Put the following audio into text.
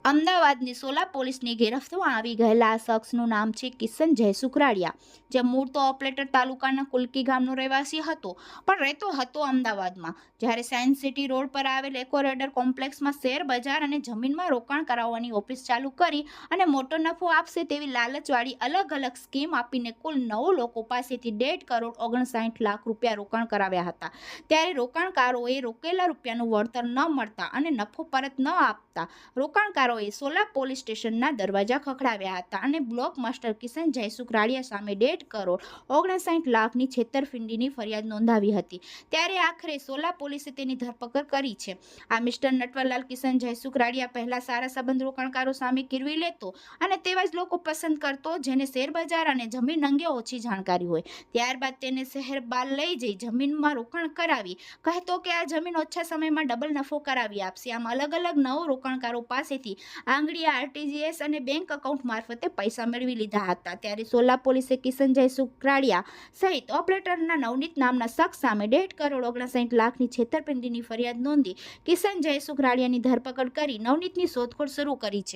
અમદાવાદની સોલા પોલીસની ગિરફ્તમાં આવી ગયેલા આ શખ્સનું નામ છે કિશન જયસુખરાડિયા, જે મૂળ તો ઓપલેટર તાલુકાના કુલકી ગામનો રહેવાસી હતો, પણ રહેતો હતો અમદાવાદમાં. જ્યારે સાયન્સ સિટી રોડ પર આવેલ એકોરેડર કોમ્પ્લેક્સમાં શેર બજાર અને જમીનમાં રોકાણ કરાવવાની ઓફિસ ચાલુ કરી અને મોટો નફો આપશે તેવી લાલચવાળી અલગ અલગ સ્કીમ આપીને કુલ 9 લોકો પાસેથી 1.59 લાખ રૂપિયા રોકાણ કરાવ્યા હતા. ત્યારે રોકાણકારોએ રોકેલા રૂપિયાનું વળતર ન મળતા અને નફો પરત ન આપતા રોકાણકારોએ સોલા પોલીસ સ્ટેશનના દરવાજા ખખડાવ્યા હતા અને બ્લોક માસ્ટર કિશન જયસુખરાડિયા સામે 1.59 લાખની છેતરપિંડીની ફરિયાદ નોંધાવી હતી. ત્યારે આખરે સોલા પોલીસે તેની ધરપકડ કરી છે. આ મિસ્ટર નટવરલાલ કિશન જયસુખરાડિયા પહેલા સારા સંબંધ રોકાણકારો સામે કિરવી લેતો અને તેવા જ લોકો પસંદ કરતો જેને શેરબજાર અને જમીન અંગે ઓછી જાણકારી હોય. ત્યારબાદ તેને શહેર બહાર લઈ જઈ જમીનમાં રોકાણ કરાવી કહેતો કે આ જમીન ઓછા સમયમાં ડબલ નફો કરાવી આપશે. આમ અલગ અલગ 9 રોકાણકારો પાસેથી આંગળીયા આરટીજીએસ અને બેંક એકાઉન્ટ મારફતે પૈસા મેળવી લીધા હતા. ત્યારે સોલા પોલીસે કિશન જયસુખરાડિયા સહિત ઓપરેટરના નવનીત નામના શખ્સ સામે 1.59 લાખની છેતરપિંડીની ફરિયાદ નોંધી કિશન જયસુખરાડિયાની ધરપકડ કરી નવનીતની શોધખોળ શરૂ કરી છે.